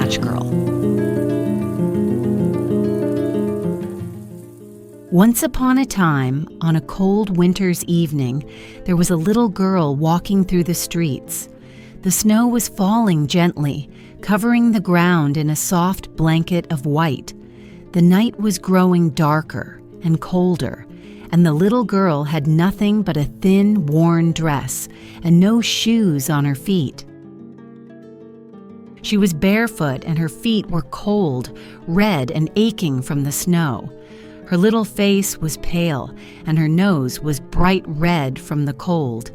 Match Girl. Once upon a time, on a cold winter's evening, there was a little girl walking through the streets. The snow was falling gently, covering the ground in a soft blanket of white. The night was growing darker and colder, and the little girl had nothing but a thin, worn dress and no shoes on her feet. She was barefoot and her feet were cold, red, and aching from the snow. Her little face was pale, and her nose was bright red from the cold.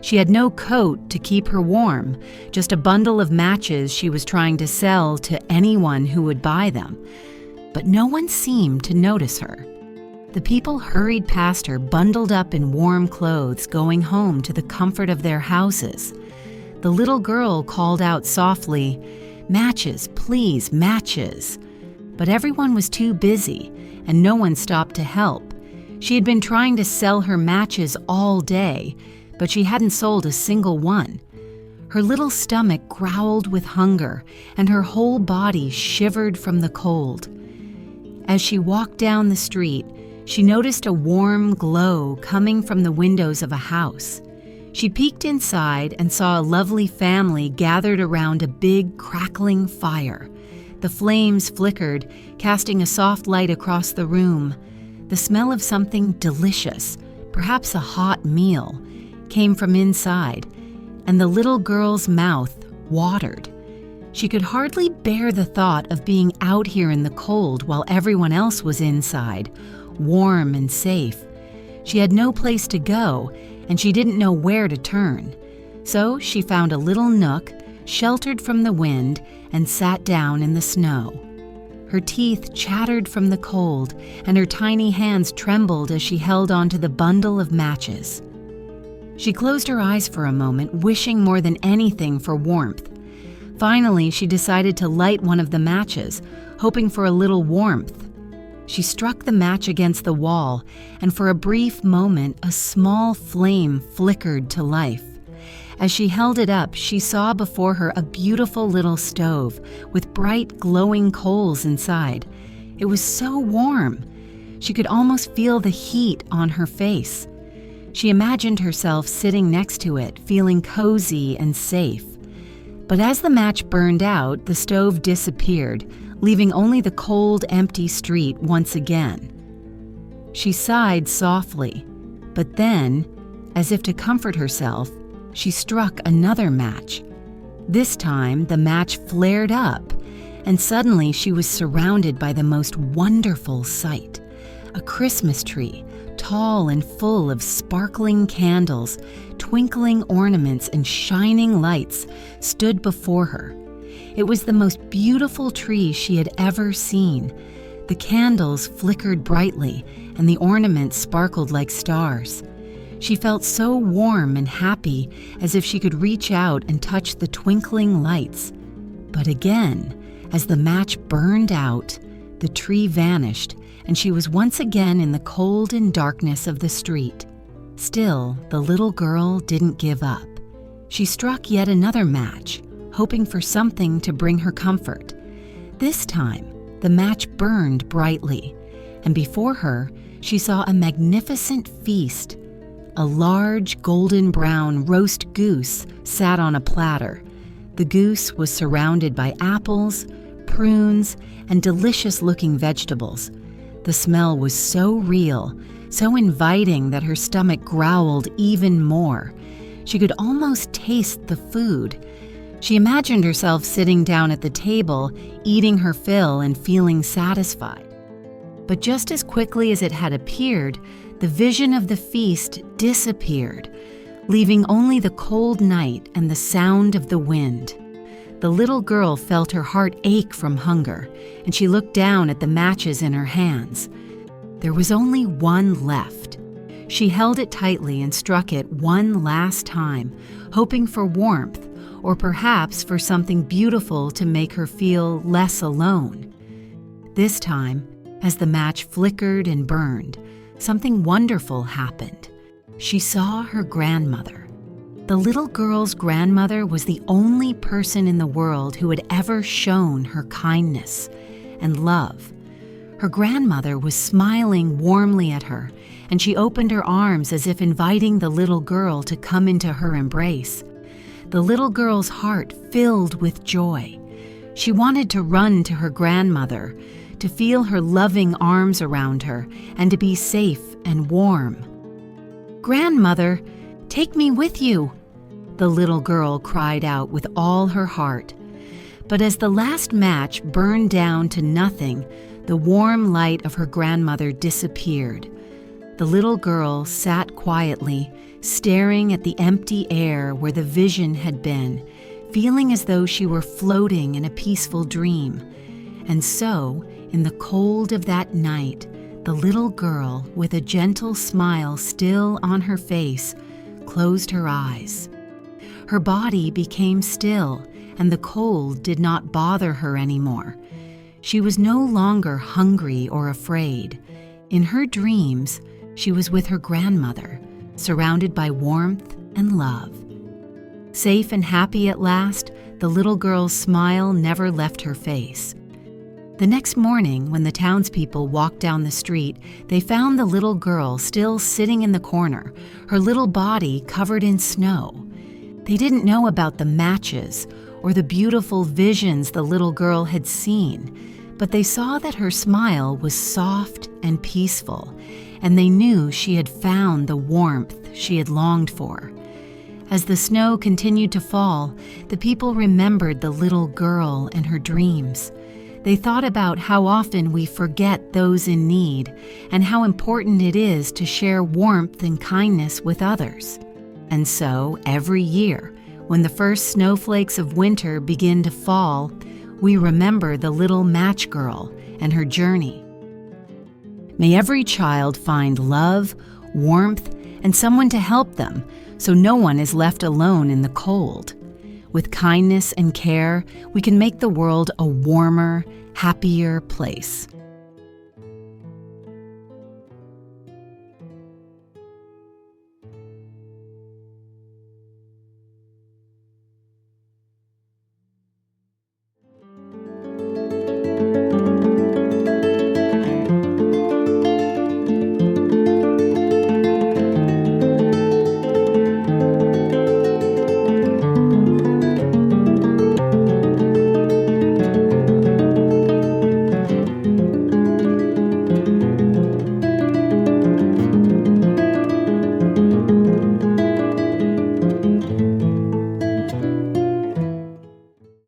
She had no coat to keep her warm, just a bundle of matches she was trying to sell to anyone who would buy them. But no one seemed to notice her. The people hurried past her, bundled up in warm clothes, going home to the comfort of their houses. The little girl called out softly, "Matches, please, matches." But everyone was too busy, and no one stopped to help. She had been trying to sell her matches all day, but she hadn't sold a single one. Her little stomach growled with hunger, and her whole body shivered from the cold. As she walked down the street, she noticed a warm glow coming from the windows of a house. She peeked inside and saw a lovely family gathered around a big, crackling fire. The flames flickered, casting a soft light across the room. The smell of something delicious, perhaps a hot meal, came from inside, and the little girl's mouth watered. She could hardly bear the thought of being out here in the cold while everyone else was inside, warm and safe. She had no place to go, and she didn't know where to turn. So she found a little nook, sheltered from the wind, and sat down in the snow. Her teeth chattered from the cold, and her tiny hands trembled as she held onto the bundle of matches. She closed her eyes for a moment, wishing more than anything for warmth. Finally, she decided to light one of the matches, hoping for a little warmth. She struck the match against the wall, and for a brief moment, a small flame flickered to life. As she held it up, she saw before her a beautiful little stove with bright, glowing coals inside. It was so warm. She could almost feel the heat on her face. She imagined herself sitting next to it, feeling cozy and safe. But as the match burned out, the stove disappeared, leaving only the cold, empty street once again. She sighed softly, but then, as if to comfort herself, she struck another match. This time, the match flared up, and suddenly she was surrounded by the most wonderful sight. A Christmas tree, tall and full of sparkling candles, twinkling ornaments, and shining lights, stood before her. It was the most beautiful tree she had ever seen. The candles flickered brightly, and the ornaments sparkled like stars. She felt so warm and happy, as if she could reach out and touch the twinkling lights. But again, as the match burned out, the tree vanished, and she was once again in the cold and darkness of the street. Still, the little girl didn't give up. She struck yet another match, hoping for something to bring her comfort. This time, the match burned brightly, and before her, she saw a magnificent feast. A large, golden-brown roast goose sat on a platter. The goose was surrounded by apples, prunes, and delicious-looking vegetables. The smell was so real, so inviting that her stomach growled even more. She could almost taste the food. She imagined herself sitting down at the table, eating her fill and feeling satisfied. But just as quickly as it had appeared, the vision of the feast disappeared, leaving only the cold night and the sound of the wind. The little girl felt her heart ache from hunger, and she looked down at the matches in her hands. There was only one left. She held it tightly and struck it one last time, hoping for warmth, or perhaps for something beautiful to make her feel less alone. This time, as the match flickered and burned, something wonderful happened. She saw her grandmother. The little girl's grandmother was the only person in the world who had ever shown her kindness and love. Her grandmother was smiling warmly at her, and she opened her arms as if inviting the little girl to come into her embrace. The little girl's heart filled with joy. She wanted to run to her grandmother, to feel her loving arms around her, and to be safe and warm. "Grandmother, take me with you," the little girl cried out with all her heart. But as the last match burned down to nothing, the warm light of her grandmother disappeared. The little girl sat quietly, staring at the empty air where the vision had been, feeling as though she were floating in a peaceful dream. And so, in the cold of that night, the little girl, with a gentle smile still on her face, closed her eyes. Her body became still, and the cold did not bother her anymore. She was no longer hungry or afraid. In her dreams, she was with her grandmother, surrounded by warmth and love. Safe and happy at last, the little girl's smile never left her face. The next morning, when the townspeople walked down the street, they found the little girl still sitting in the corner, her little body covered in snow. They didn't know about the matches or the beautiful visions the little girl had seen, but they saw that her smile was soft and peaceful, and they knew she had found the warmth she had longed for. As the snow continued to fall, the people remembered the little girl and her dreams. They thought about how often we forget those in need and how important it is to share warmth and kindness with others. And so, every year, when the first snowflakes of winter begin to fall, we remember the little match girl and her journey. May every child find love, warmth, and someone to help them, so no one is left alone in the cold. With kindness and care, we can make the world a warmer, happier place.